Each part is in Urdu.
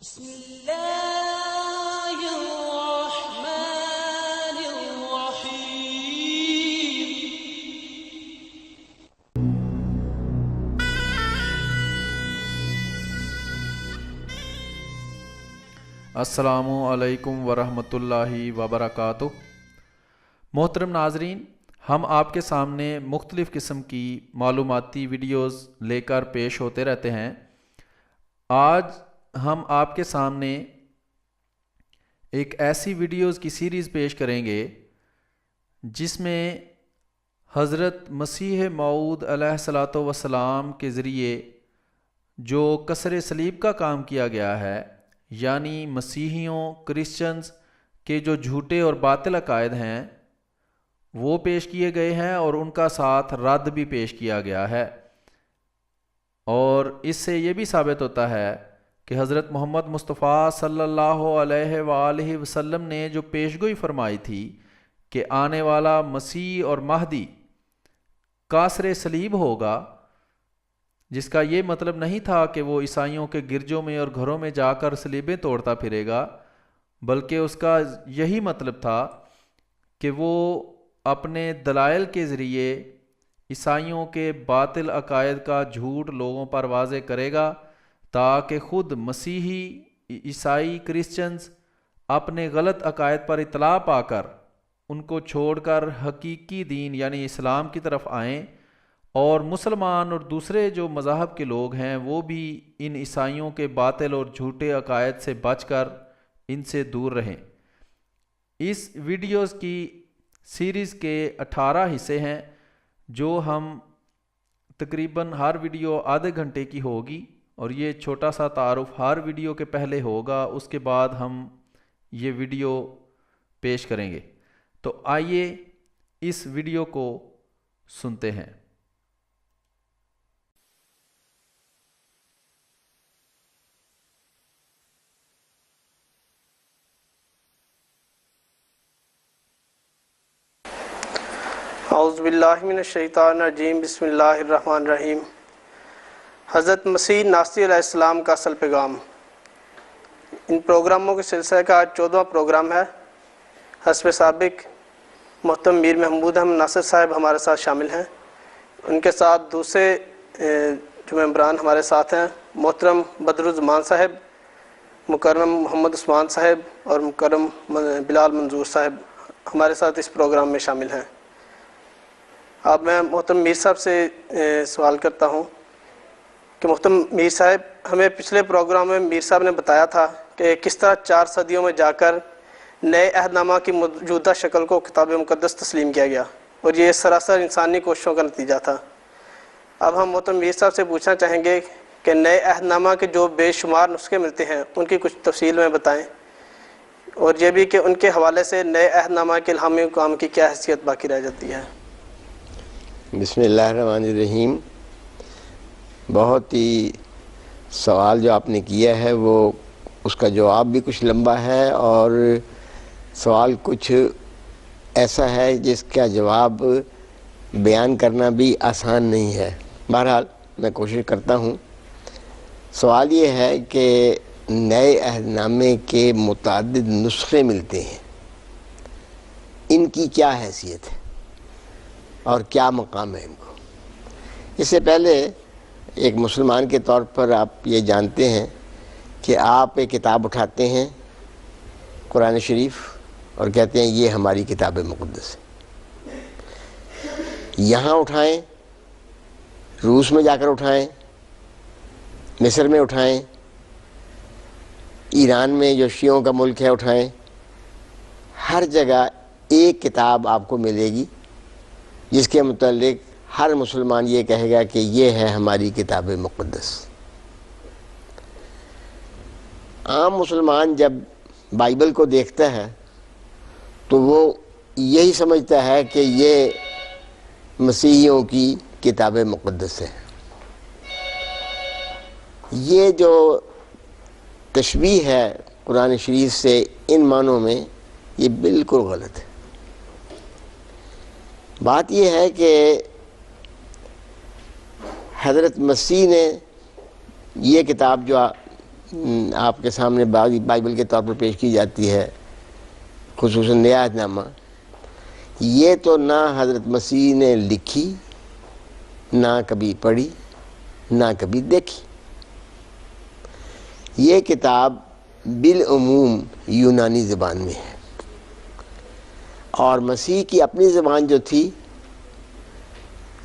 بسم اللہ الرحمن الرحیم۔ السلام علیکم ورحمۃ اللہ وبرکاتہ۔ محترم ناظرین، ہم آپ کے سامنے مختلف قسم کی معلوماتی ویڈیوز لے کر پیش ہوتے رہتے ہیں۔ آج ہم آپ کے سامنے ایک ایسی ویڈیوز کی سیریز پیش کریں گے جس میں حضرت مسیح موعود علیہ الصلاۃ والسلام کے ذریعے جو کسر صلیب کا کام کیا گیا ہے، یعنی مسیحیوں کرسچنز کے جو جھوٹے اور باطل عقائد ہیں وہ پیش کیے گئے ہیں، اور ان کا ساتھ رد بھی پیش کیا گیا ہے۔ اور اس سے یہ بھی ثابت ہوتا ہے کہ حضرت محمد مصطفیٰ صلی اللہ علیہ وآلہ وسلم نے جو پیشگوئی فرمائی تھی کہ آنے والا مسیح اور مہدی کاسر صلیب ہوگا، جس کا یہ مطلب نہیں تھا کہ وہ عیسائیوں کے گرجوں میں اور گھروں میں جا کر صلیبیں توڑتا پھرے گا، بلکہ اس کا یہی مطلب تھا کہ وہ اپنے دلائل کے ذریعے عیسائیوں کے باطل عقائد کا جھوٹ لوگوں پر واضح کرے گا، تاکہ خود مسیحی عیسائی کرسچنز اپنے غلط عقائد پر اطلاع پا کر ان کو چھوڑ کر حقیقی دین یعنی اسلام کی طرف آئیں، اور مسلمان اور دوسرے جو مذاہب کے لوگ ہیں وہ بھی ان عیسائیوں کے باطل اور جھوٹے عقائد سے بچ کر ان سے دور رہیں۔ اس ویڈیوز کی سیریز کے 18 حصے ہیں، جو ہم تقریباً ہر ویڈیو آدھے گھنٹے کی ہوگی، اور یہ چھوٹا سا تعارف ہر ویڈیو کے پہلے ہوگا، اس کے بعد ہم یہ ویڈیو پیش کریں گے۔ تو آئیے اس ویڈیو کو سنتے ہیں۔ اعوذ باللہ من الشیطان الرجیم، بسم اللہ الرحمن الرحیم۔ حضرت مسیح ناستی علیہ السلام کا اصل پیغام۔ ان پروگراموں کے سلسلے کا 14واں پروگرام ہے۔ حسب سابق محترم میر محمود احمد ناصر صاحب ہمارے ساتھ شامل ہیں، ان کے ساتھ دوسرے جو ممبران ہمارے ساتھ ہیں، محترم بدرالزمان صاحب، مکرم محمد عثمان صاحب اور مکرم بلال منظور صاحب ہمارے ساتھ اس پروگرام میں شامل ہیں۔ اب میں محترم میر صاحب سے سوال کرتا ہوں کہ محترم میر صاحب، ہمیں پچھلے پروگرام میں میر صاحب نے بتایا تھا کہ کس طرح 4 صدیوں میں جا کر نئے عہد نامہ کی موجودہ شکل کو کتاب مقدس تسلیم کیا گیا، اور یہ سراسر انسانی کوششوں کا نتیجہ تھا۔ اب ہم محترم میر صاحب سے پوچھنا چاہیں گے کہ نئے عہد نامہ کے جو بے شمار نسخے ملتے ہیں ان کی کچھ تفصیل میں بتائیں، اور یہ بھی کہ ان کے حوالے سے نئے عہد نامہ کے الہامی کام کی کیا حیثیت باقی رہ جاتی ہے۔ بسم اللہ الرحمن الرحیم۔ بہت ہی سوال جو آپ نے کیا ہے وہ اس کا جواب بھی کچھ لمبا ہے، اور سوال کچھ ایسا ہے جس کا جواب بیان کرنا بھی آسان نہیں ہے۔ بہرحال میں کوشش کرتا ہوں۔ سوال یہ ہے کہ نئے عہد نامے کے متعدد نسخے ملتے ہیں، ان کی کیا حیثیت ہے اور کیا مقام ہے ان کو۔ اس سے پہلے ایک مسلمان کے طور پر آپ یہ جانتے ہیں کہ آپ ایک کتاب اٹھاتے ہیں قرآن شریف اور کہتے ہیں یہ ہماری کتاب مقدس ہے۔ یہاں اٹھائیں، روس میں جا کر اٹھائیں، مصر میں اٹھائیں، ایران میں جو شیعوں کا ملک ہے اٹھائیں، ہر جگہ ایک کتاب آپ کو ملے گی جس کے متعلق ہر مسلمان یہ کہے گا کہ یہ ہے ہماری کتاب مقدس۔ عام مسلمان جب بائبل کو دیکھتا ہے تو وہ یہی سمجھتا ہے کہ یہ مسیحیوں کی کتاب مقدس ہے۔ یہ جو تشبیہ ہے قرآن شریف سے ان معنوں میں، یہ بالکل غلط ہے۔ بات یہ ہے کہ حضرت مسیح نے یہ کتاب جو آپ کے سامنے بائبل کے طور پر پیش کی جاتی ہے، خصوصاً نیا عہد نامہ، یہ تو نہ حضرت مسیح نے لکھی، نہ کبھی پڑھی، نہ کبھی دیکھی۔ یہ کتاب بالعموم یونانی زبان میں ہے، اور مسیح کی اپنی زبان جو تھی،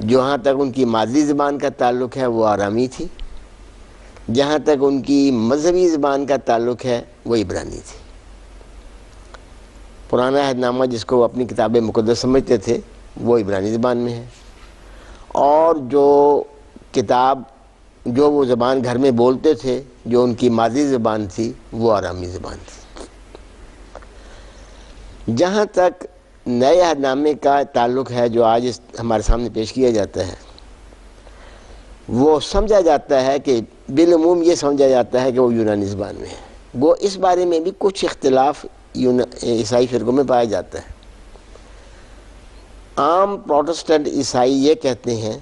جہاں تک ان کی مادری زبان کا تعلق ہے وہ آرامی تھی، جہاں تک ان کی مذہبی زبان کا تعلق ہے وہ عبرانی تھی۔ پرانا عہد نامہ جس کو وہ اپنی کتاب مقدس سمجھتے تھے وہ عبرانی زبان میں ہے، اور جو وہ زبان گھر میں بولتے تھے، جو ان کی مادری زبان تھی، وہ آرامی زبان تھی۔ جہاں تک نئے عہد نامے کا تعلق ہے جو آج ہمارے سامنے پیش کیا جاتا ہے، وہ سمجھا جاتا ہے کہ بالعموم یہ سمجھا جاتا ہے کہ وہ یونانی زبان میں ہے۔ وہ اس بارے میں بھی کچھ اختلاف عیسائی فرقوں میں پایا جاتا ہے۔ عام پروٹسٹنٹ عیسائی یہ کہتے ہیں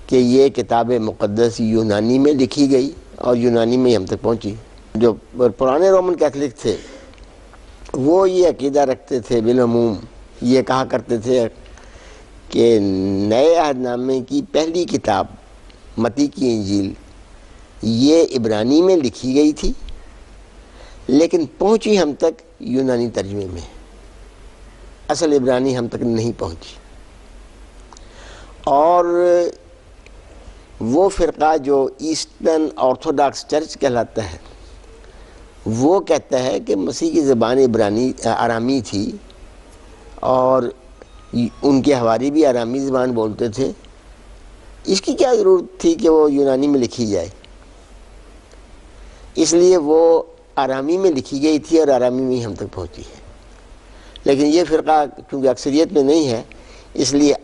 کہ یہ کتاب مقدس یونانی میں لکھی گئی اور یونانی میں ہم تک پہنچی۔ جو پرانے رومن کیتھولک تھے وہ یہ عقیدہ رکھتے تھے، بالعموم یہ کہا کرتے تھے کہ نئے عہد نامے کی پہلی کتاب متی کی انجیل یہ عبرانی میں لکھی گئی تھی، لیکن پہنچی ہم تک یونانی ترجمے میں، اصل عبرانی ہم تک نہیں پہنچی۔ اور وہ فرقہ جو ایسٹرن آرتھوڈاکس چرچ کہلاتا ہے، وہ کہتا ہے کہ مسیح کی زبان آرامی تھی، اور ان کے حواری بھی آرامی زبان بولتے تھے، اس کی کیا ضرورت تھی کہ وہ یونانی میں لکھی جائے؟ اس لیے وہ آرامی میں لکھی گئی تھی اور آرامی میں ہم تک پہنچی ہے۔ لیکن یہ فرقہ کیونکہ اکثریت میں نہیں ہے، اس لیے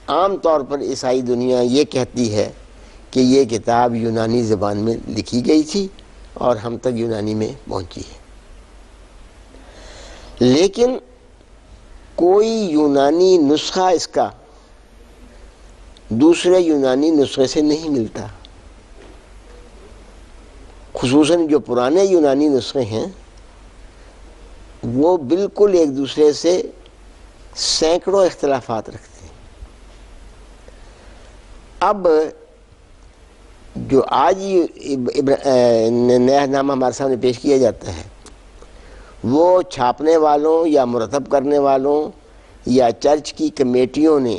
عام طور پر عیسائی دنیا یہ کہتی ہے کہ یہ کتاب یونانی زبان میں لکھی گئی تھی اور ہم تک یونانی میں پہنچی ہے۔ لیکن کوئی یونانی نسخہ اس کا دوسرے یونانی نسخے سے نہیں ملتا۔ خصوصاً جو پرانے یونانی نسخے ہیں وہ بالکل ایک دوسرے سے سینکڑوں اختلافات رکھتے ہیں۔ اب جو آج نیا عہد نامہ ہمارے سامنے پیش کیا جاتا ہے، وہ چھاپنے والوں یا مرتب کرنے والوں یا چرچ کی کمیٹیوں نے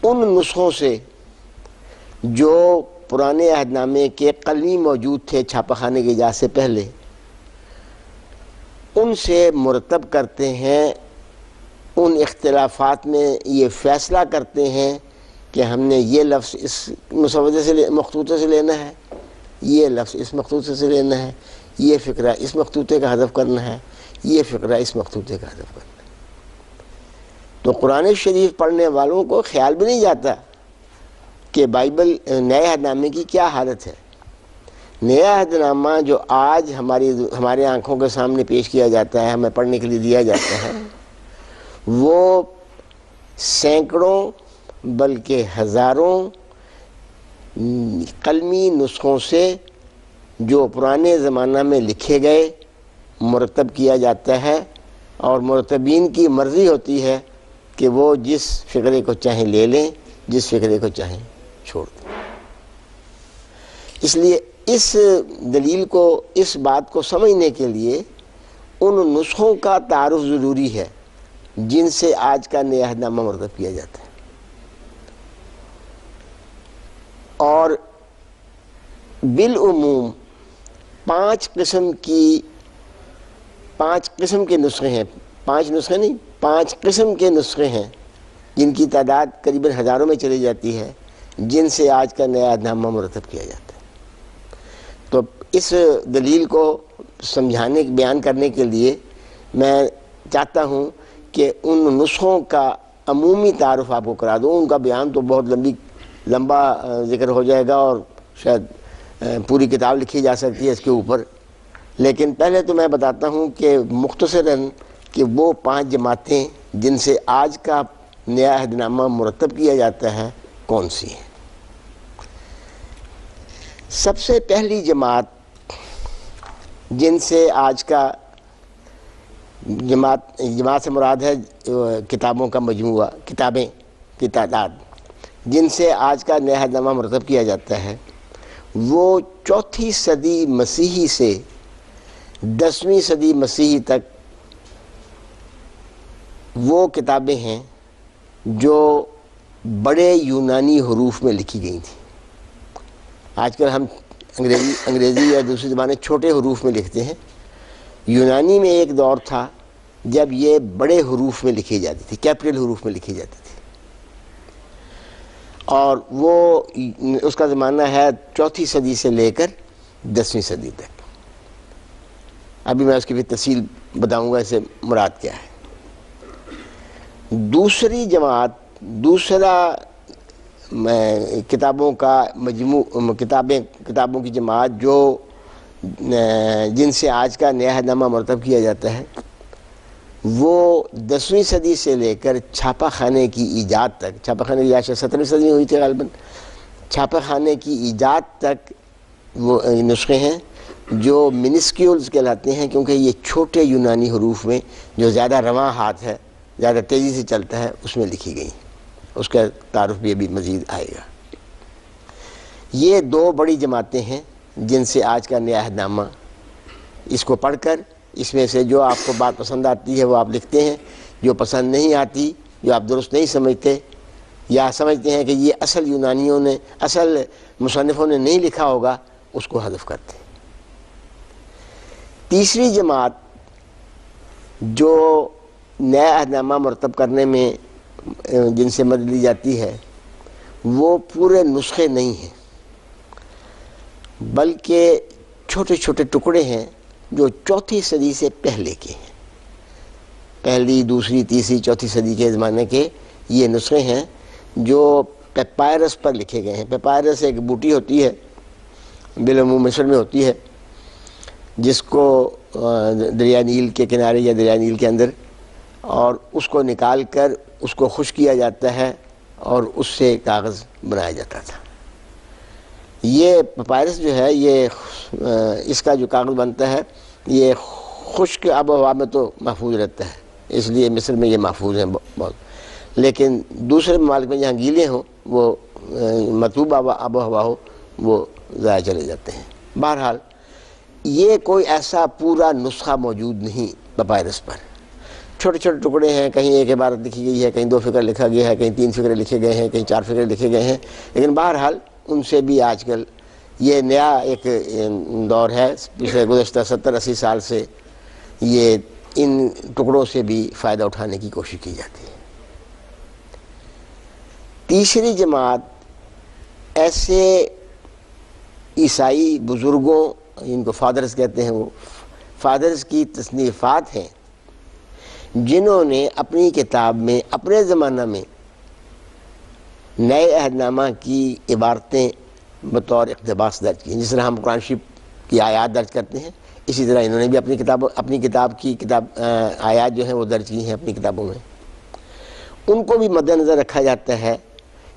ان نسخوں سے جو پرانے عہد نامے کے قلمی موجود تھے چھاپہ خانے کی ایجاد سے پہلے، ان سے مرتب کرتے ہیں، ان اختلافات میں یہ فیصلہ کرتے ہیں کہ ہم نے یہ لفظ اس مسودے سے مخطوطے سے لینا ہے، یہ لفظ اس مخطوطے سے لینا ہے، یہ فقرہ اس مخطوطے کا حذف کرنا ہے، یہ فقرہ اس مخطوطے کا حذف کرنا ہے۔ تو قرآن شریف پڑھنے والوں کو خیال بھی نہیں جاتا کہ بائبل نئے عہد نامے کی کیا حالت ہے۔ نیا عہد نامہ جو آج ہمارے آنکھوں کے سامنے پیش کیا جاتا ہے، ہمیں پڑھنے کے لیے دیا جاتا ہے، وہ سینکڑوں بلکہ ہزاروں قلمی نسخوں سے جو پرانے زمانہ میں لکھے گئے مرتب کیا جاتا ہے، اور مرتبین کی مرضی ہوتی ہے کہ وہ جس فقرے کو چاہیں لے لیں، جس فقرے کو چاہیں چھوڑ دیں۔ اس لیے اس دلیل کو، اس بات کو سمجھنے کے لیے ان نسخوں کا تعارف ضروری ہے جن سے آج کا نیا عہد نامہ مرتب کیا جاتا ہے۔ اور بالعموم پانچ قسم کے نسخے ہیں، پانچ قسم کے نسخے ہیں جن کی تعداد قریباً ہزاروں میں چلی جاتی ہے، جن سے آج کا نیا عہد نامہ مرتب کیا جاتا ہے۔ تو اس دلیل کو سمجھانے، بیان کرنے کے لیے میں چاہتا ہوں کہ ان نسخوں کا عمومی تعارف آپ کو کرا دوں۔ ان کا بیان تو بہت لمبا ذکر ہو جائے گا اور شاید پوری کتاب لکھی جا سکتی ہے اس کے اوپر، لیکن پہلے تو میں بتاتا ہوں کہ مختصراً کہ وہ 5 جماعتیں جن سے آج کا نیا عہد نامہ مرتب کیا جاتا ہے کون سی ہیں۔ سب سے پہلی جماعت جن سے آج کا جماعت سے مراد ہے کتابوں کا مجموعہ، کتابیں کی تعداد، جن سے آج کا نیا عہد نامہ مرتب کیا جاتا ہے، وہ 4 صدی مسیحی سے 10ویں صدی مسیحی تک وہ کتابیں ہیں جو بڑے یونانی حروف میں لکھی گئی تھیں۔ آج کل ہم انگریزی یا دوسری زبانیں چھوٹے حروف میں لکھتے ہیں، یونانی میں ایک دور تھا جب یہ بڑے حروف میں لکھی جاتی تھی، کیپٹل حروف میں لکھی جاتی تھی، اور وہ اس کا زمانہ ہے 4 صدی سے لے کر 10ویں صدی تک۔ ابھی میں اس کی بھی تفصیل بتاؤں گا اسے مراد کیا ہے۔ دوسری جماعت، دوسرا کتابوں کا مجموع، کتابوں کی جماعت جو جن سے آج کا نیا عہد نامہ مرتب کیا جاتا ہے، وہ 10ویں صدی سے لے کر چھاپہ خانے کی ایجاد تک، چھاپہ خانے کی ایجاد 17ویں صدی میں ہوئی تھی غالباً، چھاپہ خانے کی ایجاد تک وہ نسخے ہیں جو منسکیولز کہلاتے ہیں، کیونکہ یہ چھوٹے یونانی حروف میں جو زیادہ رواں ہاتھ ہے، زیادہ تیزی سے چلتا ہے، اس میں لکھی گئی۔ اس کا تعارف بھی ابھی مزید آئے گا۔ یہ 2 بڑی جماعتیں ہیں جن سے آج کا نیا عہد نامہ، اس کو پڑھ کر اس میں سے جو آپ کو بات پسند آتی ہے وہ آپ لکھتے ہیں، جو پسند نہیں آتی، جو آپ درست نہیں سمجھتے یا سمجھتے ہیں کہ یہ اصل یونانیوں نے، اصل مصنفوں نے نہیں لکھا ہوگا، اس کو حذف کرتے ہیں۔ تیسری جماعت جو نیا عہد نامہ مرتب کرنے میں جن سے مدد لی جاتی ہے، وہ پورے نسخے نہیں ہیں بلکہ چھوٹے چھوٹے ٹکڑے ہیں جو 4 صدی سے پہلے کے ہیں، پہلی، دوسری، تیسری، 4 صدی کے زمانے کے یہ نسخے ہیں جو پیپائرس پر لکھے گئے ہیں۔ پیپائرس ایک بوٹی ہوتی ہے، بالعموم مصر میں ہوتی ہے، جس کو دریا نیل کے کنارے یا دریا نیل کے اندر، اور اس کو نکال کر اس کو خشک کیا جاتا ہے اور اس سے کاغذ بنایا جاتا تھا۔ یہ پیپائرس جو ہے، یہ اس کا جو کاغذ بنتا ہے یہ خشک آب و ہوا میں تو محفوظ رہتا ہے، اس لیے مصر میں یہ محفوظ ہیں بہت، لیکن دوسرے ممالک میں جہاں گیلے ہوں، وہ مرطوب آب و ہوا ہو، وہ ضائع چلے جاتے ہیں۔ بہرحال یہ کوئی ایسا پورا نسخہ موجود نہیں پیپائرس پر، چھوٹے چھوٹے ٹکڑے ہیں، کہیں ایک عبارت لکھی گئی ہے، کہیں 2 فقرے لکھا گیا ہے، کہیں 3 فقرے لکھے گئے ہیں، کہیں 4 فقرے لکھے گئے ہیں، لیکن بہرحال ان سے بھی آج کل یہ نیا ایک دور ہے، پچھلے گزشتہ 70-80 سال سے یہ ان ٹکڑوں سے بھی فائدہ اٹھانے کی کوشش کی جاتی ہے۔ تیسری جماعت ایسے عیسائی بزرگوں، ان کو فادرز کہتے ہیں، وہ فادرز کی تصنیفات ہیں جنہوں نے اپنی کتاب میں اپنے زمانہ میں نئے عہد نامہ کی عبارتیں بطور اقتباس درج کی ہیں۔ جس طرح ہم قرآن شریف کی آیات درج کرتے ہیں، اسی طرح انہوں نے بھی اپنی کتاب کی آیات جو ہیں وہ درج کی ہیں اپنی کتابوں میں۔ ان کو بھی مد نظر رکھا جاتا ہے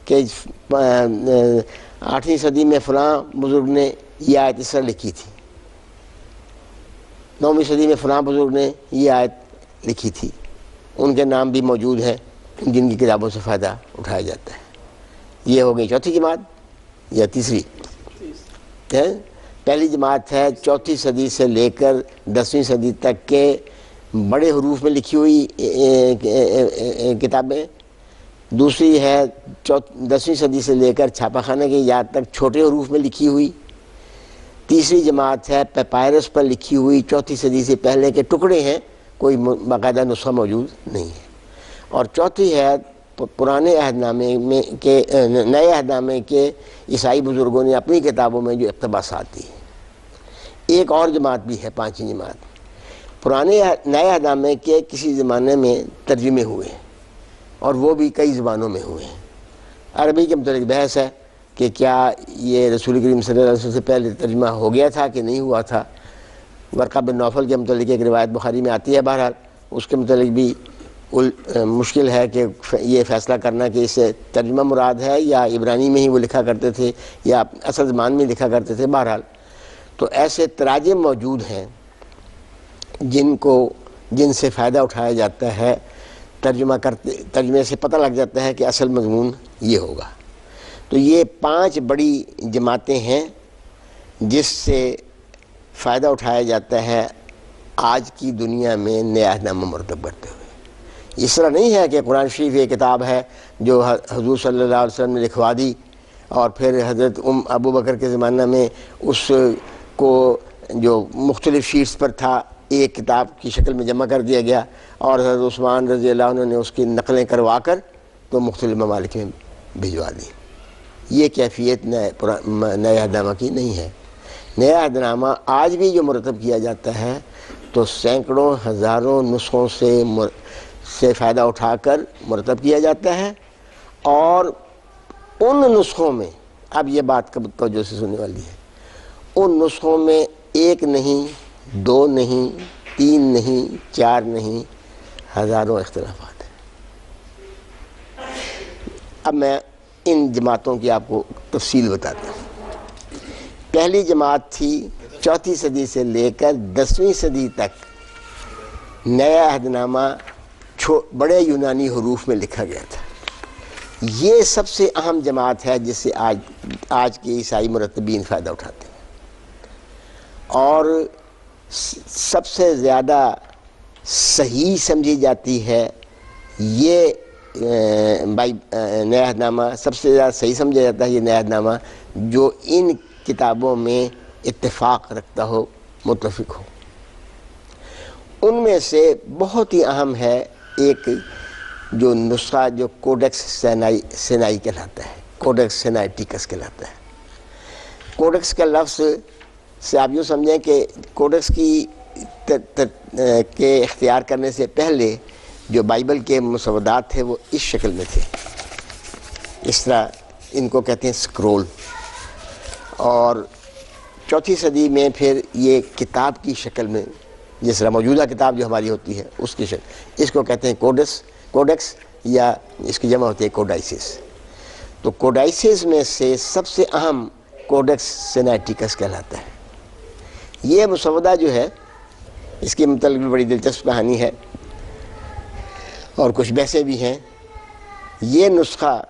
کہ 8ویں صدی میں فلاں بزرگ نے یہ آیت اس طرح لکھی تھی، 9ویں صدی میں فلاں بزرگ نے یہ آیت لکھی تھی، ان کے نام بھی موجود ہیں جن کی کتابوں سے فائدہ اٹھایا جاتا ہے۔ یہ ہو گئی چوتھی جماعت یا تیسری؟ پہلی جماعت ہے 4 صدی سے لے کر 10ویں صدی تک کے بڑے حروف میں لکھی ہوئی کتابیں، دوسری ہے 10ویں صدی سے لے کر چھاپہ خانے کی یاد تک چھوٹے حروف میں لکھی ہوئی، تیسری جماعت ہے پیپائرس پر لکھی ہوئی 4 صدی سے پہلے کے ٹکڑے ہیں، کوئی باقاعدہ نسخہ موجود نہیں ہے، اور چوتھی ہے پرانے عہد نامے میں کے نئے عہد نامے کے عیسائی بزرگوں نے اپنی کتابوں میں جو اقتباسات دی۔ ایک اور جماعت بھی ہے، 5ویں جماعت، پرانے نئے عہد نامے کے کسی زمانے میں ترجمے ہوئے ہیں اور وہ بھی کئی زبانوں میں ہوئے ہیں۔ عربی کے متعلق بحث ہے کہ کیا یہ رسول کریم صلی اللہ علیہ وسلم سے پہلے ترجمہ ہو گیا تھا کہ نہیں ہوا تھا۔ ورقہ بن نوفل کے متعلق ایک روایت بخاری میں آتی ہے، بہرحال اس کے متعلق بھی مشکل ہے کہ یہ فیصلہ کرنا کہ اسے ترجمہ مراد ہے یا عبرانی میں ہی وہ لکھا کرتے تھے یا اصل زبان میں لکھا کرتے تھے. بہرحال تو ایسے تراجم موجود ہیں جن سے فائدہ اٹھایا جاتا ہے. ترجمے سے پتہ لگ جاتا ہے کہ اصل مضمون یہ ہوگا. تو یہ 5 بڑی جماعتیں ہیں جس سے فائدہ اٹھایا جاتا ہے آج کی دنیا میں نیا عہدنامہ مرتب کرتے ہوئے. اس طرح نہیں ہے کہ قرآن شریف یہ کتاب ہے جو حضور صلی اللہ علیہ وسلم نے لکھوا دی اور پھر حضرت ابو بکر کے زمانہ میں اس کو جو مختلف شیٹس پر تھا ایک کتاب کی شکل میں جمع کر دیا گیا اور حضرت عثمان رضی اللہ عنہ نے اس کی نقلیں کروا کر تو مختلف ممالک میں بھجوا دی. یہ کیفیت نئے عہدنامہ کی نہیں ہے. نیا عہدنامہ آج بھی جو مرتب کیا جاتا ہے تو سینکڑوں ہزاروں نسخوں سے فائدہ اٹھا کر مرتب کیا جاتا ہے. اور ان نسخوں میں اب یہ بات کب توجہ سے سننے والی ہے, ان نسخوں میں 1 نہیں 2 نہیں 3 نہیں 4 نہیں ہزاروں اختلافات ہیں. اب میں ان جماعتوں کی آپ کو تفصیل بتاتا ہوں. پہلی جماعت تھی 4تھی صدی سے لے کر 10ویں صدی تک نیا عہدنامہ بڑے یونانی حروف میں لکھا گیا تھا. یہ سب سے اہم جماعت ہے جس سے آج کے عیسائی مرتبین فائدہ اٹھاتے ہیں, اور سب سے زیادہ صحیح سمجھی جاتی ہے یہ نیا عہدنامہ. سب سے زیادہ صحیح سمجھا جاتا ہے یہ نیا عہدنامہ جو ان کتابوں میں اتفاق رکھتا ہو, متفق ہو. ان میں سے بہت ہی اہم ہے ایک جو نسخہ جو کوڈیکس سینائی کہلاتا ہے, کوڈیکس سینائٹیکس کہلاتا ہے. کوڈیکس کا لفظ سے آپ یوں سمجھیں کہ کوڈیکس کے اختیار کرنے سے پہلے جو بائبل کے مسودات تھے وہ اس شکل میں تھے, اس طرح ان کو کہتے ہیں سکرول. اور 4تھی صدی میں پھر یہ کتاب کی شکل میں, جس طرح موجودہ کتاب جو ہماری ہوتی ہے اس کی شکل, اس کو کہتے ہیں کوڈیکس یا اس کی جمع ہوتی ہے کوڈائسس. تو کوڈائسس میں سے سب سے اہم کوڈیکس سینائٹیکس کہلاتا ہے. یہ مسودہ جو ہے اس کی متعلق بھی بڑی دلچسپ کہانی ہے اور کچھ بحثیں بھی ہیں. یہ نسخہ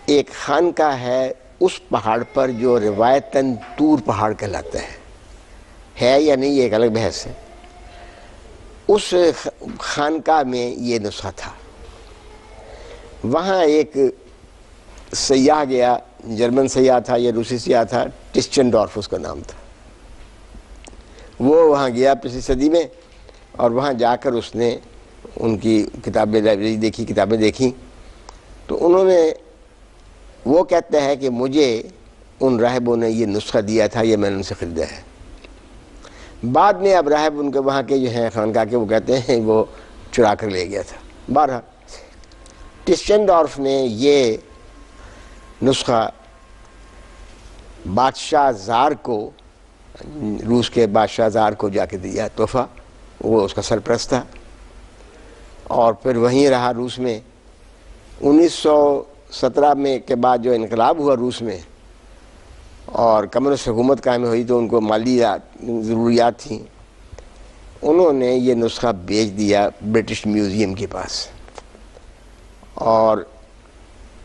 ایک خانقاہ ہے اس پہاڑ پر جو روایتاً طور پہاڑ کہلاتا ہے یا نہیں یہ ایک الگ بحث ہے. اس خانقاہ میں یہ نسخہ تھا. وہاں ایک سیاح گیا, جرمن سیاح تھا یا روسی سیاح تھا, ٹسچنڈورف اس کا نام تھا. وہ وہاں گیا پچھلی صدی میں اور وہاں جا کر اس نے ان کی کتابیں لائبریری دیکھی, کتابیں دیکھیں. تو انہوں نے, وہ کہتا ہے کہ مجھے ان راہبوں نے یہ نسخہ دیا تھا, یہ میں نے ان سے خریدا ہے. بعد میں اب راہب ان کے وہاں کے جو ہیں خانقاہ کے, وہ کہتے ہیں وہ چرا کر لے گیا تھا. بہرحال ٹسچنڈورف نے یہ نسخہ بادشاہ زار کو, روس کے بادشاہ زار کو جا کے دیا تحفہ. وہ اس کا سرپرست تھا اور پھر وہیں رہا روس میں. 1917 میں کے بعد جو انقلاب ہوا روس میں اور کمیونسٹ حکومت قائم ہوئی تو ان کو مالی ضروریات تھیں. انہوں نے یہ نسخہ بیچ دیا برٹش میوزیم کے پاس اور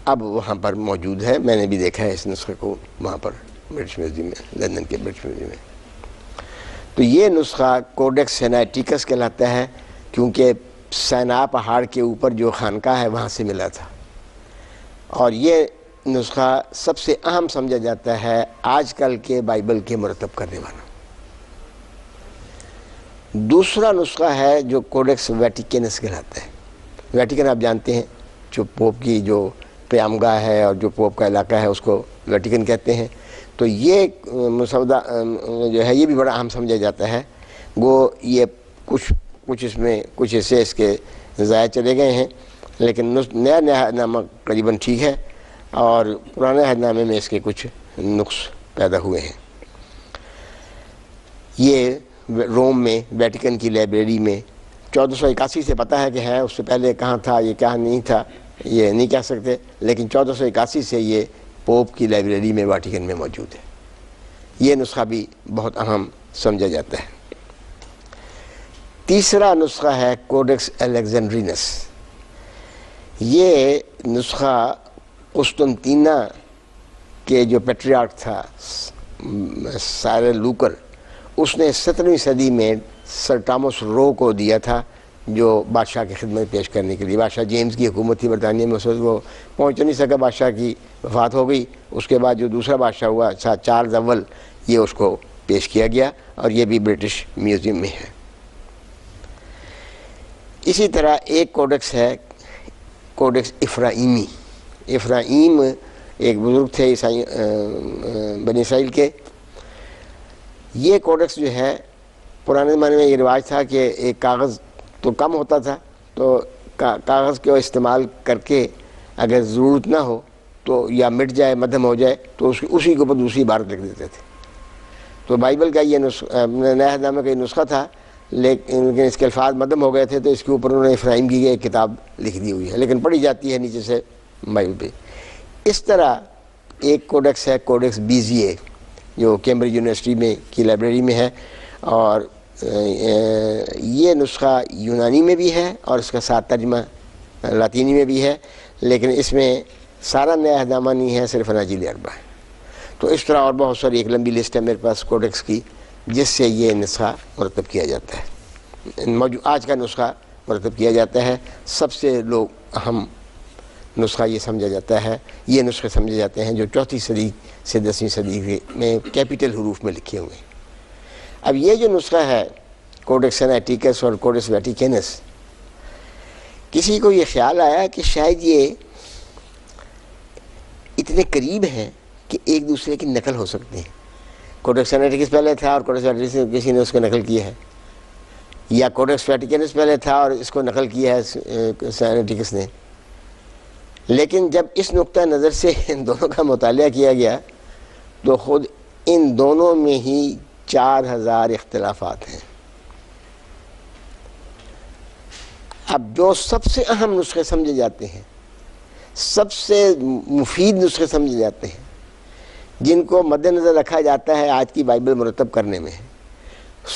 اب وہاں پر موجود ہے. میں نے بھی دیکھا ہے اس نسخے کو وہاں پر برٹش میوزیم میں, لندن کے برٹش میوزیم میں. تو یہ نسخہ کوڈیکس سینائٹیکس کہلاتا ہے کیونکہ سینا پہاڑ کے اوپر جو خانقاہ ہے وہاں سے ملا تھا. اور یہ نسخہ سب سے اہم سمجھا جاتا ہے آج کل کے بائبل کے مرتب کرنے والا. دوسرا نسخہ ہے جو کوڈیکس ویٹیکنس کہلاتا ہے. ویٹیکن آپ جانتے ہیں جو پوپ کی جو پیامگاہ ہے اور جو پوپ کا علاقہ ہے اس کو ویٹیکن کہتے ہیں. تو یہ مسودہ جو ہے یہ بھی بڑا اہم سمجھا جاتا ہے. وہ یہ کچھ اس میں کچھ حصے اس کے ضائع چلے گئے ہیں, لیکن نیا عہدنامہ قریباً ٹھیک ہے اور پرانے عہدنامے میں اس کے کچھ نقص پیدا ہوئے ہیں. یہ روم میں ویٹیکن کی لائبریری میں 1481 سے پتہ ہے کہ ہے، اس سے پہلے کہاں تھا، یہ کہاں نہیں تھا یہ نہیں کہہ سکتے، لیکن 1481 سے یہ پوپ کی لائبریری میں واٹیکن میں موجود ہے۔ یہ نسخہ بھی بہت اہم سمجھا جاتا ہے۔ تیسرا نسخہ ہے کوڈیکس الیگزینڈرینس۔ یہ نسخہ قسطنطینیہ کے جو پیٹریارک تھا سائرل لوکر، اس نے 17ویں صدی میں سر ٹامس رو کو دیا تھا، جو بادشاہ کی خدمت پیش کرنے کے لیے۔ بادشاہ جیمز کی حکومت تھی برطانیہ میں، اس وقت وہ پہنچ نہیں سکا، بادشاہ کی وفات ہو گئی۔ اس کے بعد جو دوسرا بادشاہ ہوا چارلز اول، یہ اس کو پیش کیا گیا، اور یہ بھی برٹش میوزیم میں ہے۔ اسی طرح ایک کوڈیکس ہے کوڈیکس افرائیمی۔ افرائیم ایک بزرگ تھے بنی اسرائیل کے۔ یہ کوڈیکس جو ہے، پرانے زمانے میں یہ رواج تھا کہ ایک کاغذ تو کم ہوتا تھا، تو کاغذ کو استعمال کر کے اگر ضرورت نہ ہو تو یا مٹ جائے، مدھم ہو جائے، تو اسی کے اوپر دوسری عبارت لکھ دیتے تھے۔ تو بائبل کا یہ نیا عہد نامہ کا یہ نسخہ تھا، لیکن اس کے الفاظ مدھم ہو گئے تھے، تو اس کے اوپر انہوں نے افرائیم کی ایک کتاب لکھ دی ہوئی ہے، لیکن پڑھی جاتی ہے نیچے سے بائبل پہ۔ اس طرح ایک کوڈیکس ہے کوڈیکس بیزیے، جو کیمبرج یونیورسٹی میں کی لائبریری میں ہے، اور یہ نسخہ یونانی میں بھی ہے اور اس کا ساتھ ترجمہ لاطینی میں بھی ہے، لیکن اس میں سارا نیا عہد نامہ نہیں ہے، صرف اناجیل اربع ہے۔ تو اس طرح اور بہت ساری ایک لمبی لسٹ ہے میرے پاس کوڈیکس کی، جس سے یہ نسخہ مرتب کیا جاتا ہے، آج کا نسخہ مرتب کیا جاتا ہے۔ سب سے اہم نسخہ یہ سمجھا جاتا ہے، یہ نسخے سمجھے جاتے ہیں جو 4 صدی سے 10ویں صدی میں کیپیٹل حروف میں لکھے ہوئے ہیں۔ اب یہ جو نسخہ ہے کوڈیکس سینائٹیکس اور کوڈیکس ویٹیکینس، کسی کو یہ خیال آیا کہ شاید یہ اتنے قریب ہیں کہ ایک دوسرے کی نقل ہو سکتے ہیں۔ کوڈیکس سینائٹیکس پہلے تھا اور کوڈیکس ویٹیکینس کسی نے اس کو نقل کیا ہے، یا کوڈیکس ویٹیکینس پہلے تھا اور اس کو نقل کیا ہے سینائٹیکس نے۔ لیکن جب اس نقطہ نظر سے ان دونوں کا مطالعہ کیا گیا تو خود ان دونوں میں ہی 4000 اختلافات ہیں۔ اب جو سب سے اہم نسخے سمجھے جاتے ہیں، سب سے مفید نسخے سمجھے جاتے ہیں، جن کو مد نظر رکھا جاتا ہے آج کی بائبل مرتب کرنے میں،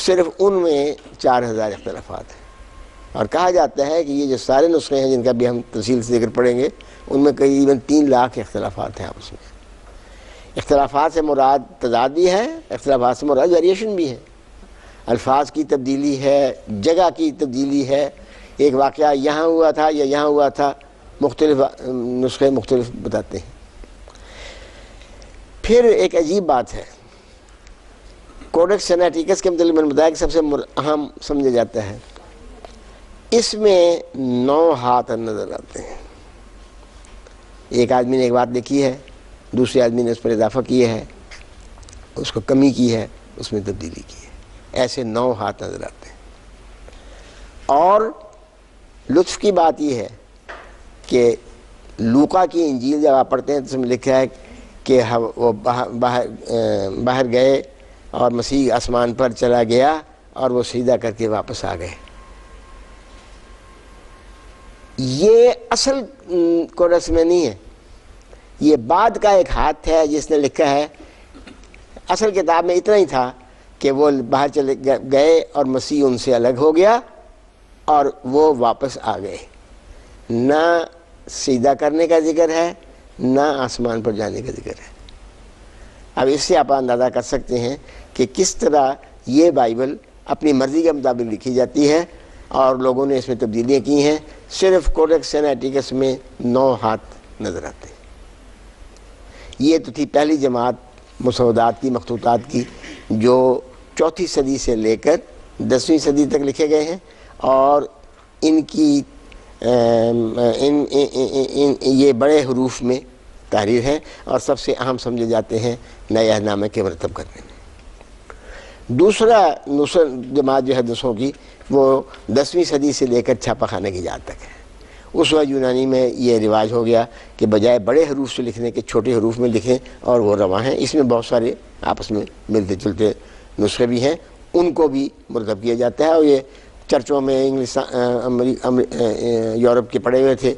صرف ان میں 4000 اختلافات ہیں۔ اور کہا جاتا ہے کہ یہ جو سارے نسخے ہیں جن کا بھی ہم تفصیل سے ذکر پڑھیں گے، ان میں قریباً 3 لاکھ اختلافات ہیں آپس میں۔ اختلافات سے مراد تضاد بھی ہے، اختلافات سے مراد ویریشن بھی ہے، الفاظ کی تبدیلی ہے، جگہ کی تبدیلی ہے، ایک واقعہ یہاں ہوا تھا یا یہاں ہوا تھا، مختلف نسخے مختلف بتاتے ہیں۔ پھر ایک عجیب بات ہے، کوڈیکس سینائٹیکس کے متعلق میں نے بتایا کہ سب سے اہم سمجھا جاتا ہے، اس میں 9 ہاتھ نظر آتے ہیں۔ ایک آدمی نے ایک بات لکھی ہے، دوسرے آدمی نے اس پر اضافہ کیا ہے، اس کو کمی کی ہے، اس میں تبدیلی کی ہے، ایسے 9 ہاتھ نظر آتے ہیں۔ اور لطف کی بات یہ ہے کہ لوقا کی انجیل جب آپ پڑھتے ہیں تو اس میں لکھا ہے کہ وہ باہر گئے اور مسیح آسمان پر چلا گیا اور وہ سجدہ کر کے واپس آ گئے۔ یہ اصل کوڈیکس میں نہیں ہے، یہ بعد کا ایک ہاتھ ہے جس نے لکھا ہے۔ اصل کتاب میں اتنا ہی تھا کہ وہ باہر چلے گئے اور مسیح ان سے الگ ہو گیا اور وہ واپس آ گئے۔ نہ سجدہ کرنے کا ذکر ہے، نہ آسمان پر جانے کا ذکر ہے۔ اب اس سے آپ اندازہ کر سکتے ہیں کہ کس طرح یہ بائبل اپنی مرضی کے مطابق لکھی جاتی ہے اور لوگوں نے اس میں تبدیلیاں کی ہیں۔ صرف کوڈیکس سینائٹیکس میں 9 ہاتھ نظر آتے ہیں۔ یہ تو تھی پہلی جماعت مسودات کی، مخطوطات کی، جو 4 صدی سے لے کر 10ویں صدی تک لکھے گئے ہیں، اور ان کی یہ بڑے حروف میں تحریر ہے اور سب سے اہم سمجھے جاتے ہیں نئے عہد نامے کے مرتب کرنے میں۔ دوسرا جماعت جو ہے نسخوں کی، وہ 10ویں صدی سے لے کر چھاپا خانے کی یاد تک ہے۔ اس وقت یونانی میں یہ رواج ہو گیا کہ بجائے بڑے حروف سے لکھنے کے چھوٹے حروف میں لکھیں، اور وہ رواں ہیں۔ اس میں بہت سارے آپس میں ملتے جلتے نسخے بھی ہیں، ان کو بھی مرتب کیا جاتا ہے، اور یہ چرچوں میں انگلش یورپ کے پڑے ہوئے تھے،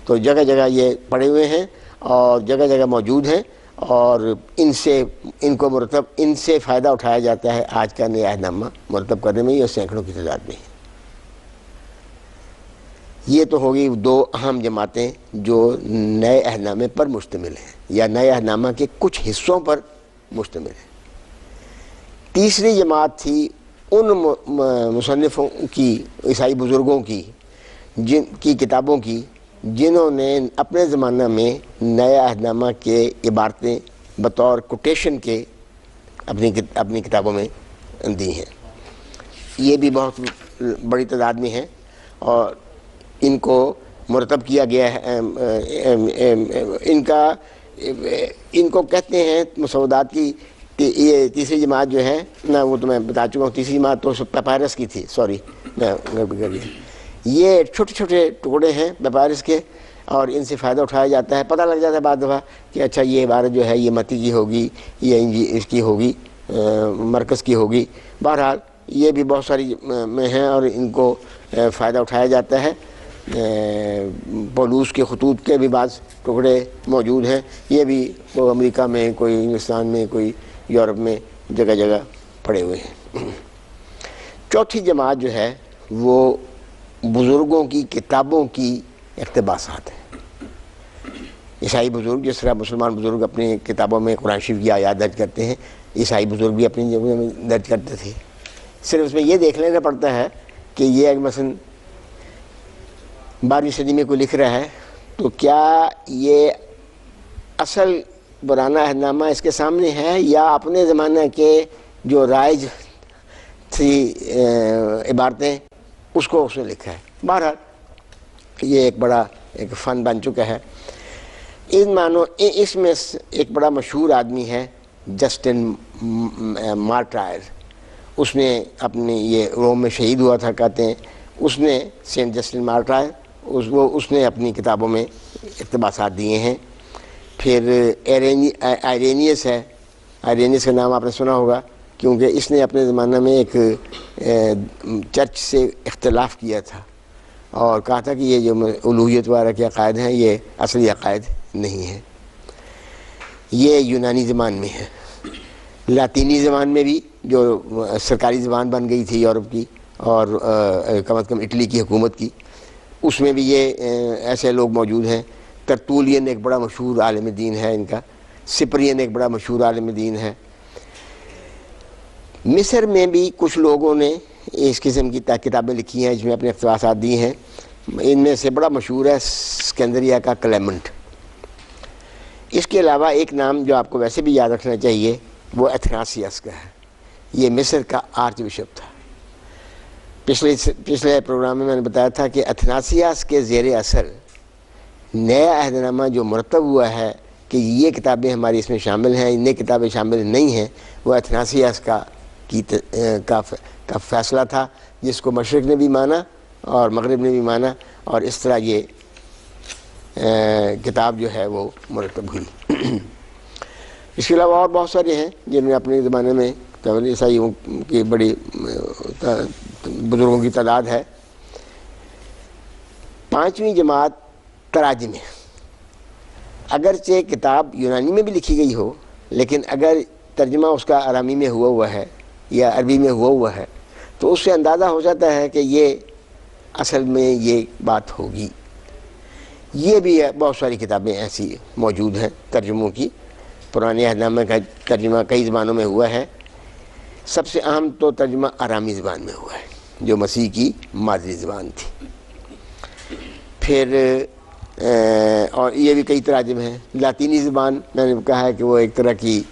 تو جگہ جگہ یہ پڑے ہوئے ہیں اور جگہ جگہ موجود ہیں، اور ان کو مرتب ان سے فائدہ اٹھایا جاتا ہے آج کا نیا عہد نامہ مرتب کرنے میں، یہ سینکڑوں کی تعداد میں ہے۔ یہ تو ہوگی دو اہم جماعتیں جو نئے عہد نامے پر مشتمل ہیں یا نئے عہد نامہ کے کچھ حصوں پر مشتمل ہیں۔ تیسری جماعت تھی ان مصنفوں کی، عیسائی بزرگوں کی، جن کی کتابوں کی، جنہوں نے اپنے زمانہ میں نئے عہد نامہ کے عبارتیں بطور کوٹیشن کے اپنی کتابوں میں دی ہیں۔ یہ بھی بہت بڑی تعداد میں ہیں، اور ان کو مرتب کیا گیا ہے۔ ان کو کہتے ہیں مسودات کی، یہ تیسری جماعت جو ہے نا، وہ تو میں بتا چکا ہوں، تیسری جماعت تو پیپائرس کی تھی، سوری میں غلطی کر گیا۔ یہ چھوٹے چھوٹے ٹکڑے ہیں پیپائرس کے، اور ان سے فائدہ اٹھایا جاتا ہے۔ پتہ لگ جاتا ہے بعد دفعہ کہ اچھا یہ عبارت جو ہے یہ متی کی ہوگی یا اس کی ہوگی، مرکز کی ہوگی۔ بہرحال یہ بھی بہت ساری میں ہیں اور ان کو فائدہ اٹھایا جاتا ہے۔ پولوس کے خطوط کے بھی بعض ٹکڑے موجود ہیں، یہ بھی کوئی امریکہ میں، کوئی ہندوستان میں، کوئی یورپ میں، جگہ جگہ پڑے ہوئے ہیں۔ چوتھی جماعت جو ہے وہ بزرگوں کی کتابوں کی اقتباسات ہیں۔ عیسائی بزرگ جس طرح مسلمان بزرگ اپنی کتابوں میں قرآن شریف کی آیات درج کرتے ہیں، عیسائی بزرگ بھی اپنی جگہوں میں درج کرتے تھے۔ صرف اس میں یہ دیکھ لینا پڑتا ہے کہ یہ مثلا 12ویں صدی میں کوئی لکھ رہا ہے تو کیا یہ اصل پرانا عہد نامہ اس کے سامنے ہے یا اپنے زمانہ کے جو رائج تھی عبارتیں اس کو اس نے لکھا ہے۔ بہرحال یہ ایک بڑا فن بن چکا ہے۔ اس میں ایک بڑا مشہور آدمی ہے جسٹن مارٹائر، اس نے اپنی یہ روم میں شہید ہوا تھا کہتے ہیں، اس نے سینٹ جسٹن مارٹائر اس نے اپنی کتابوں میں اقتباسات دیے ہیں۔ پھر آئرینیس ہے، آئرینیس کا نام آپ نے سنا ہوگا کیونکہ اس نے اپنے زمانہ میں ایک چرچ سے اختلاف کیا تھا اور کہا تھا کہ یہ جو الوہیت وغیرہ کے عقائد ہیں یہ اصلی عقائد نہیں ہیں۔ یہ یونانی زبان میں ہے۔ لاطینی زبان میں بھی جو سرکاری زبان بن گئی تھی یورپ کی اور کم از کم اٹلی کی حکومت کی، اس میں بھی یہ ایسے لوگ موجود ہیں۔ ترتولین ایک بڑا مشہور عالم دین ہے ان کا، سپرین ایک بڑا مشہور عالم دین ہے۔ مصر میں بھی کچھ لوگوں نے اس قسم کی کتابیں لکھی ہیں جس میں اپنے اقتباسات دی ہیں۔ ان میں سے بڑا مشہور ہے اسکندریہ کا کلیمنٹ۔ اس کے علاوہ ایک نام جو آپ کو ویسے بھی یاد رکھنا چاہیے وہ ایتھناسیاس کا ہے۔ یہ مصر کا آرچ بشپ تھا۔ پچھلے پروگرام میں نے بتایا تھا کہ ایتھناسیاس کے زیر اثر نیا عہد نامہ جو مرتب ہوا ہے کہ یہ کتابیں ہماری اس میں شامل ہیں، یہ کتابیں شامل نہیں ہیں، وہ ایتھناسیاس کا فیصلہ تھا جس کو مشرق نے بھی مانا اور مغرب نے بھی مانا، اور اس طرح یہ کتاب جو ہے وہ مرتب ہوئی۔ اس کے علاوہ اور بہت سارے ہیں جن میں اپنے زمانے میں عیسائیوں کی بڑی بزرگوں کی تعداد ہے۔ پانچویں جماعت تراجم ہے۔ اگرچہ کتاب یونانی میں بھی لکھی گئی ہو لیکن اگر ترجمہ اس کا آرامی میں ہوا ہے یا عربی میں ہوا ہے تو اس سے اندازہ ہو جاتا ہے کہ یہ اصل میں یہ بات ہوگی۔ یہ بھی بہت ساری کتابیں ایسی موجود ہیں ترجموں کی۔ پرانے عہد نامہ کا ترجمہ کئی زبانوں میں ہوا ہے۔ سب سے اہم تو ترجمہ آرامی زبان میں ہوا ہے جو مسیح کی مادری زبان تھی۔ پھر اور یہ بھی کئی تراجم ہیں۔ لاطینی زبان میں نے کہا ہے کہ وہ ایک طرح کی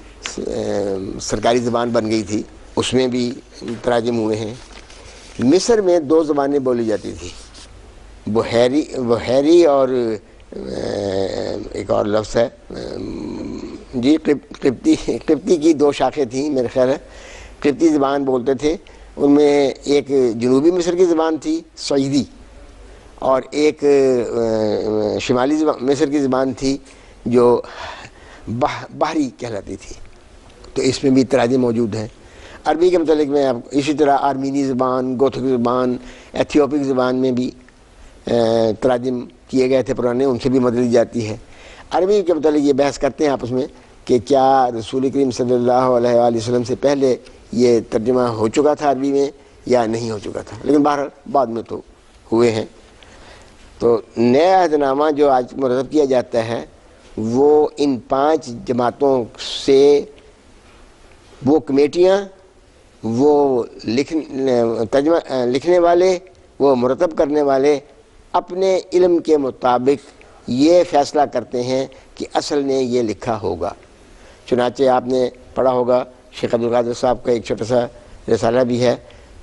سرکاری زبان بن گئی تھی، اس میں بھی تراجم ہوئے ہیں۔ مصر میں دو زبانیں بولی جاتی تھی، بحیری اور ایک اور لفظ ہے جی قبطی کی دو شاخیں تھیں میرے خیال ہے۔ قبطی زبان بولتے تھے، ان میں ایک جنوبی مصر کی زبان تھی صعیدی اور ایک شمالی مصر کی زبان تھی جو بحری کہلاتی تھی۔ تو اس میں بھی تراجم موجود ہیں۔ عربی کے متعلق میں آپ اسی طرح آرمینی زبان، گوتھک زبان، ایتھیوپک زبان میں بھی تراجم کیے گئے تھے پرانے، ان سے بھی مدد لی جاتی ہے۔ عربی کے متعلق یہ بحث کرتے ہیں آپس میں کہ کیا رسول کریم صلی اللہ علیہ وآلہ وسلم سے پہلے یہ ترجمہ ہو چکا تھا عربی میں یا نہیں ہو چکا تھا، لیکن بہرحال بعد میں تو ہوئے ہیں۔ تو نیا عہد نامہ جو آج مرتب کیا جاتا ہے وہ ان 5 جماعتوں سے، وہ کمیٹیاں، وہ لکھنے والے، وہ مرتب کرنے والے اپنے علم کے مطابق یہ فیصلہ کرتے ہیں کہ اصل نے یہ لکھا ہوگا۔ چنانچہ آپ نے پڑھا ہوگا شیخ عبدالقادر صاحب کا ایک چھوٹا سا رسالہ بھی ہے،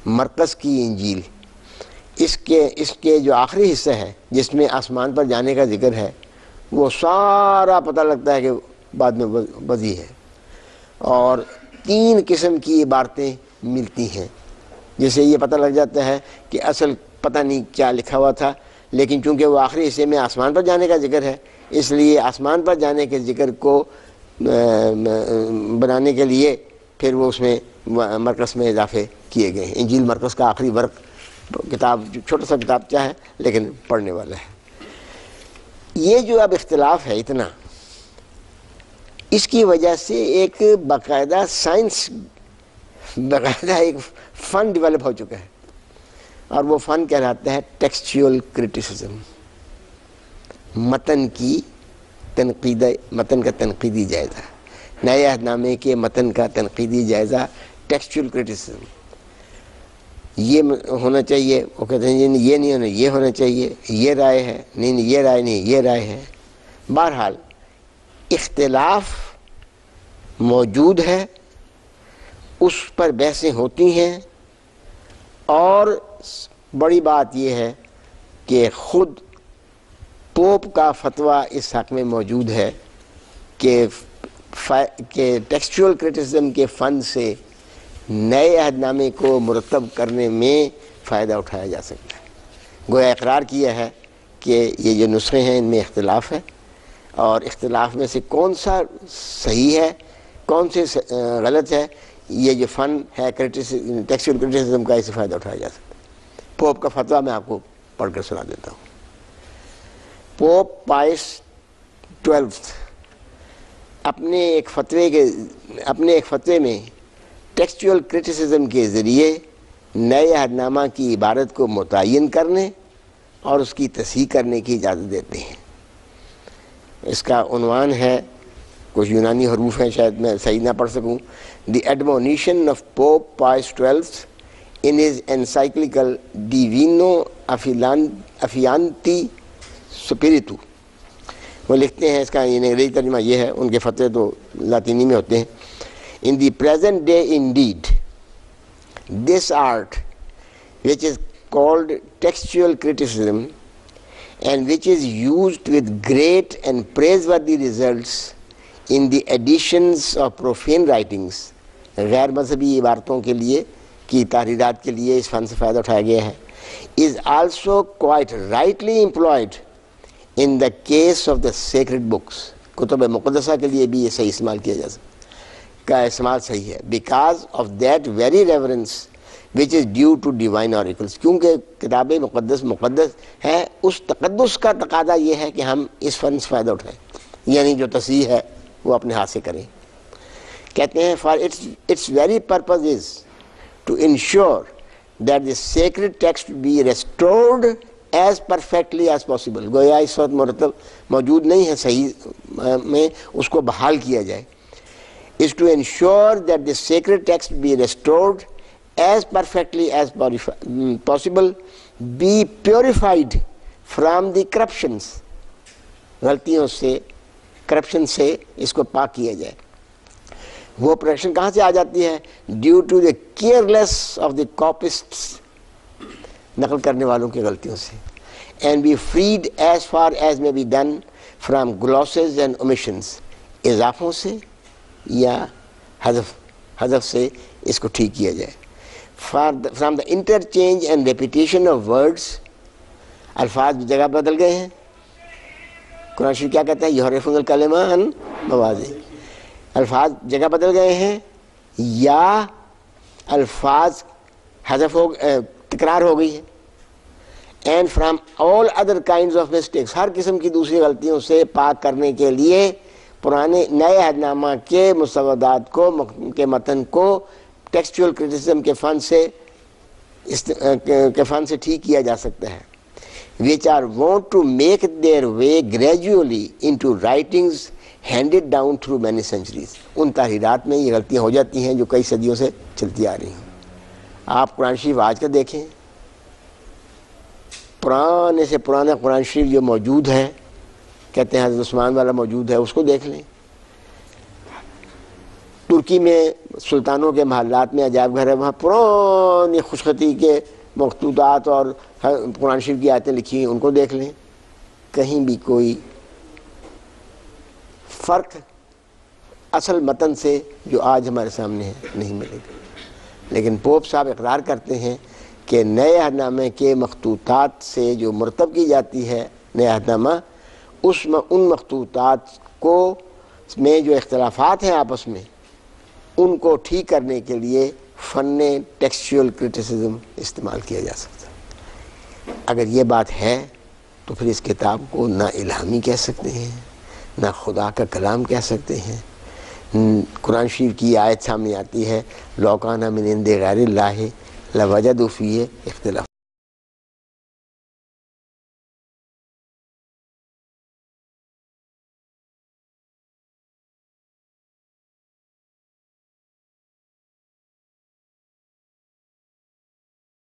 مرقس کی انجیل۔ اس کے جو آخری حصہ ہے جس میں آسمان پر جانے کا ذکر ہے، وہ سارا پتہ لگتا ہے کہ بعد میں وضعی ہے، اور 3 قسم کی عبارتیں ملتی ہیں، جسے یہ پتہ لگ جاتا ہے کہ اصل پتہ نہیں کیا لکھا ہوا تھا، لیکن چونکہ وہ آخری حصے میں آسمان پر جانے کا ذکر ہے، اس لیے آسمان پر جانے کے ذکر کو بنانے کے لیے پھر وہ اس میں مرقس میں اضافے کیے گئے ہیں۔ انجیل مرقس کا آخری ورق، کتاب چھوٹا سا کتابچہ ہے لیکن پڑھنے والا ہے۔ یہ جو اب اختلاف ہے اتنا، اس کی وجہ سے ایک باقاعدہ سائنس، باقاعدہ ایک فن ڈیولپ ہو چکا ہے، اور وہ فن کہلاتا ہے ٹیکسچول کرٹیسزم، متن کا تنقیدی جائزہ، نئے عہد نامے کے متن کا تنقیدی جائزہ، ٹیکسچول کرٹیسزم۔ یہ ہونا چاہیے، وہ کہتے ہیں یہ نہیں ہونا، یہ ہونا چاہیے، یہ رائے ہے، نہیں یہ رائے نہیں، یہ رائے ہے۔ بہرحال اختلاف موجود ہے، اس پر بحثیں ہوتی ہیں، اور بڑی بات یہ ہے کہ خود پوپ کا فتویٰ اس حق میں موجود ہے کہ ٹیکسچول کرٹیسزم کے فن سے نئے عہد نامے کو مرتب کرنے میں فائدہ اٹھایا جا سکتا ہے۔ گویا اقرار کیا ہے کہ یہ جو نسخے ہیں ان میں اختلاف ہے، اور اختلاف میں سے کون سا صحیح ہے، کون سے غلط ہے، یہ جو فن ہے ٹیکسچول کرٹیسزم کا، اس سے فائدہ اٹھایا جا سکتا ہے۔ پوپ کا فتویٰ میں آپ کو پڑھ کر سنا دیتا ہوں۔ پوپ پائس 12 اپنے ایک فتوے میں ٹیکسچول کرٹیسزم کے ذریعے نئے عہد نامہ کی عبارت کو متعین کرنے اور اس کی تصحیح کرنے کی اجازت دیتے ہیں۔ اس کا عنوان ہے، کچھ یونانی حروف ہیں شاید میں صحیح نہ پڑھ سکوں، the admonition of Pope Pius 12 in his encyclical Divino Affianti Spiritu۔ وہ لکھتے ہیں، اس کا انگریزی ترجمہ یہ ہے، ان کے فتوے تو لاطینی میں ہوتے ہیں۔ In the present day indeed, this art, which is called textual criticism and which is used with great and praiseworthy results in the editions of profane writings، غیر مذہبی عبارتوں کے لیے کی تحریرات کے لیے اس فن سے فائدہ اٹھایا گیا ہے، is also quite rightly employed in the case of the sacred books۔ کتب مقدسہ کے لیے بھی یہ صحیح استعمال کیا جا سکتا کا استعمال صحیح ہے، because of that very reverence which is due to divine oracles، کیونکہ کتاب مقدس ہے، اس تقدس کا تقاضا یہ ہے کہ ہم اس فن سے فائدہ اٹھائیں، یعنی جو تصحیح ہے وہ اپنے ہاتھ سے کریں۔ کہتے ہیں for its very purpose is to ensure that the sacred text be restored as perfectly as possible۔ گویا اس وقت مرتب موجود نہیں ہے صحیح میں، اس کو بحال کیا جائے۔ is to ensure that the sacred text be restored as perfectly as possible, be purified from the corruptions، غلطیوں سے، کرپشن سے اس کو پاک کیا جائے۔ وہ پروٹیکشن کہاں سے آ جاتی ہے؟ Due to the careless of the copyists, نقل کرنے والوں کی غلطیوں سے، and be freed as far as may be done from glosses and omissions, اضافوں سے یا حذف سے اس کو ٹھیک کیا جائے۔ From the interchange and repetition of words, الفاظ جگہ بدل گئے ہیں، قرآن شریف کیا کہتا ہے؟ یحرفون الکلمہ عن مواضع، الفاظ جگہ بدل گئے ہیں، یا الفاظ حذف ہو تکرار ہو گئی ہے. And from all other kinds of mistakes, ہر قسم کی دوسری غلطیوں سے پاک کرنے کے لیے پرانے نئے عہد نامہ کے مسودات کو کے متن کو ٹیکسچول کرٹیسزم کے فن سے ٹھیک کیا جا سکتا ہے. which are want to make their way gradually into writings handed down through many centuries. ان تحریرات میں یہ غلطیاں ہو جاتی ہیں جو کئی صدیوں سے چلتی آ رہی ہیں. آپ قرآن شریف آج کا دیکھیں، پرانے سے پرانا قرآن شریف جو موجود ہے، کہتے ہیں حضرت عثمان والا موجود ہے، اس کو دیکھ لیں. ترکی میں سلطانوں کے محلات میں عجائب گھر ہے، وہاں پرانی خوش خطی کے مخطوطات اور قرآن شریف کی آیتیں لکھی ہیں، ان کو دیکھ لیں. کہیں بھی کوئی فرق اصل متن سے جو آج ہمارے سامنے ہے نہیں ملے گا. لیکن پوپ صاحب اقرار کرتے ہیں کہ نئے عہد نامے کے مخطوطات سے جو مرتب کی جاتی ہے نیا عہد نامہ، ان مخطوطات کو میں جو اختلافات ہیں آپس میں، ان کو ٹھیک کرنے کے لیے فن ٹیکسچول کرٹیسزم استعمال کیا جا سکتا ہے. اگر یہ بات ہے تو پھر اس کتاب کو نہ الہامی کہہ سکتے ہیں، نہ خدا کا کلام کہہ سکتے ہیں. قرآن شریف کی آیت سامنے آتی ہے، لو کان من عند غیر اللہ لوجدوا فیہ اختلافا.